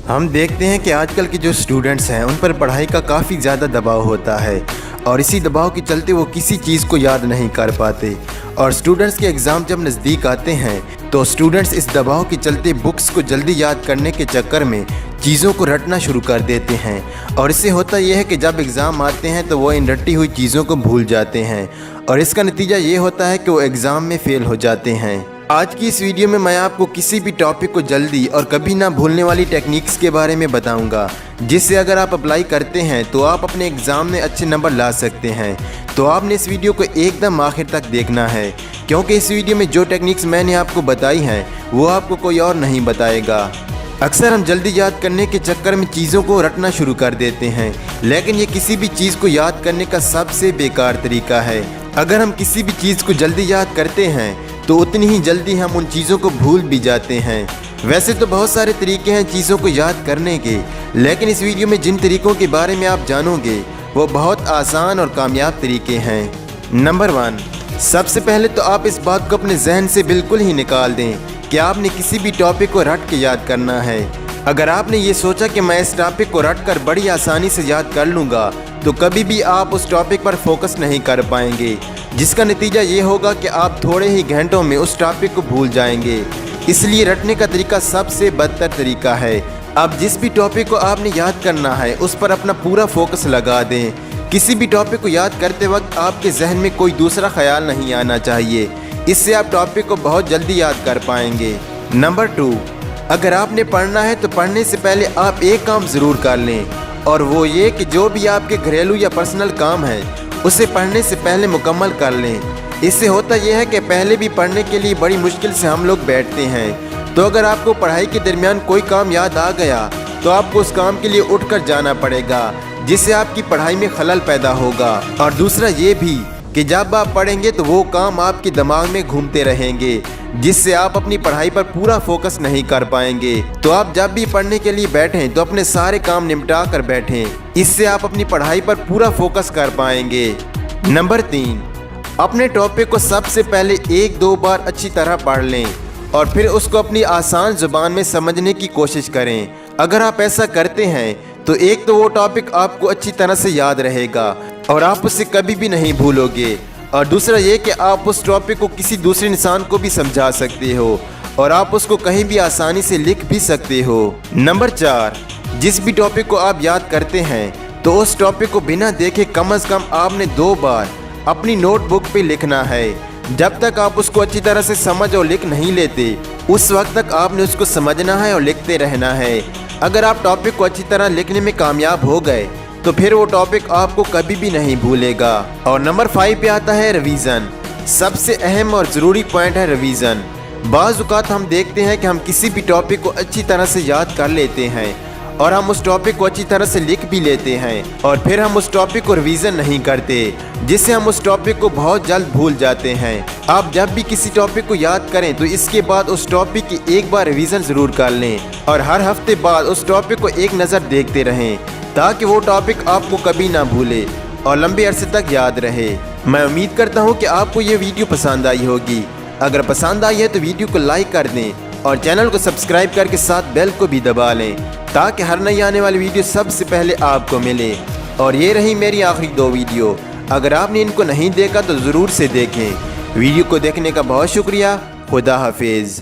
हम देखते हैं कि आजकल के जो स्टूडेंट्स हैं उन पर पढ़ाई का काफ़ी ज़्यादा दबाव होता है और इसी दबाव के चलते वो किसी चीज़ को याद नहीं कर पाते। और स्टूडेंट्स के एग्ज़ाम जब नज़दीक आते हैं तो स्टूडेंट्स इस दबाव के चलते बुक्स को जल्दी याद करने के चक्कर में चीज़ों को रटना शुरू कर देते हैं। और इससे होता यह है कि जब एग्ज़ाम आते हैं तो वो इन रटी हुई चीज़ों को भूल जाते हैं और इसका नतीजा ये होता है कि वो एग्ज़ाम में फ़ेल हो जाते हैं। आज की इस वीडियो में मैं आपको किसी भी टॉपिक को जल्दी और कभी ना भूलने वाली टेक्निक्स के बारे में बताऊंगा, जिससे अगर आप अप्लाई करते हैं तो आप अपने एग्ज़ाम में अच्छे नंबर ला सकते हैं। तो आपने इस वीडियो को एकदम आखिर तक देखना है, क्योंकि इस वीडियो में जो टेक्निक्स मैंने आपको बताई हैं वो आपको कोई और नहीं बताएगा। अक्सर हम जल्दी याद करने के चक्कर में चीज़ों को रटना शुरू कर देते हैं, लेकिन ये किसी भी चीज़ को याद करने का सबसे बेकार तरीका है। अगर हम किसी भी चीज़ को जल्दी याद करते हैं तो उतनी ही जल्दी हम उन चीज़ों को भूल भी जाते हैं। वैसे तो बहुत सारे तरीके हैं चीज़ों को याद करने के, लेकिन इस वीडियो में जिन तरीकों के बारे में आप जानोगे वो बहुत आसान और कामयाब तरीके हैं। नंबर 1, सबसे पहले तो आप इस बात को अपने जहन से बिल्कुल ही निकाल दें कि आपने किसी भी टॉपिक को रट के याद करना है। अगर आपने ये सोचा कि मैं इस टॉपिक को रट कर बड़ी आसानी से याद कर लूँगा तो कभी भी आप उस टॉपिक पर फोकस नहीं कर पाएंगे, जिसका नतीजा ये होगा कि आप थोड़े ही घंटों में उस टॉपिक को भूल जाएंगे। इसलिए रटने का तरीका सबसे बदतर तरीका है। अब जिस भी टॉपिक को आपने याद करना है उस पर अपना पूरा फोकस लगा दें। किसी भी टॉपिक को याद करते वक्त आपके जहन में कोई दूसरा ख्याल नहीं आना चाहिए, इससे आप टॉपिक को बहुत जल्दी याद कर पाएंगे। नंबर 2, अगर आपने पढ़ना है तो पढ़ने से पहले आप एक काम ज़रूर कर लें, और वो ये कि जो भी आपके घरेलू या पर्सनल काम है उसे पढ़ने से पहले मुकम्मल कर लें। इससे होता यह है कि पहले भी पढ़ने के लिए बड़ी मुश्किल से हम लोग बैठते हैं, तो अगर आपको पढ़ाई के दरमियान कोई काम याद आ गया तो आपको उस काम के लिए उठकर जाना पड़ेगा, जिससे आपकी पढ़ाई में खलल पैदा होगा। और दूसरा ये भी कि जब आप पढ़ेंगे तो वो काम आपके दिमाग में घूमते रहेंगे, जिससे आप अपनी पढ़ाई पर पूरा फोकस नहीं कर पाएंगे। तो आप जब भी पढ़ने के लिए बैठें तो अपने सारे काम निपटा कर बैठें, इससे आप अपनी पढ़ाई पर पूरा फोकस कर पाएंगे। नंबर 3, अपने टॉपिक को सबसे पहले 1-2 बार अच्छी तरह पढ़ लें और फिर उसको अपनी आसान ज़ुबान में समझने की कोशिश करें। अगर आप ऐसा करते हैं तो एक तो वो टॉपिक आपको अच्छी तरह से याद रहेगा और आप उसे कभी भी नहीं भूलोगे, और दूसरा ये कि आप उस टॉपिक को किसी दूसरे इंसान को भी समझा सकते हो और आप उसको कहीं भी आसानी से लिख भी सकते हो। नंबर 4, जिस भी टॉपिक को आप याद करते हैं तो उस टॉपिक को बिना देखे कम से कम आपने 2 बार अपनी नोटबुक पे लिखना है। जब तक आप उसको अच्छी तरह से समझ और लिख नहीं लेते उस वक्त तक आपने उसको समझना है और लिखते रहना है। अगर आप टॉपिक को अच्छी तरह लिखने में कामयाब हो गए तो फिर वो टॉपिक आपको कभी भी नहीं भूलेगा। और नंबर 5 पे आता है रिवीजन। सबसे अहम और ज़रूरी पॉइंट है रिवीजन। बाज़ औक़ात हम देखते हैं कि हम किसी भी टॉपिक को अच्छी तरह से याद कर लेते हैं और हम उस टॉपिक को अच्छी तरह से लिख भी लेते हैं और फिर हम उस टॉपिक को रिवीजन नहीं करते, जिससे हम उस टॉपिक को बहुत जल्द भूल जाते हैं। आप जब भी किसी टॉपिक को याद करें तो इसके बाद उस टॉपिक की एक बार रिवीजन ज़रूर कर लें और हर हफ्ते बाद उस टॉपिक को एक नज़र देखते रहें, ताकि वो टॉपिक आपको कभी ना भूले और लंबे अरसे तक याद रहे। मैं उम्मीद करता हूँ कि आपको ये वीडियो पसंद आई होगी। अगर पसंद आई है तो वीडियो को लाइक कर दें और चैनल को सब्सक्राइब करके साथ बेल को भी दबा लें, ताकि हर नई आने वाली वीडियो सबसे पहले आपको मिले। और ये रही मेरी आखिरी 2 वीडियो। अगर आपने इनको नहीं देखा तो ज़रूर से देखें। वीडियो को देखने का बहुत शुक्रिया। खुदा हाफिज़।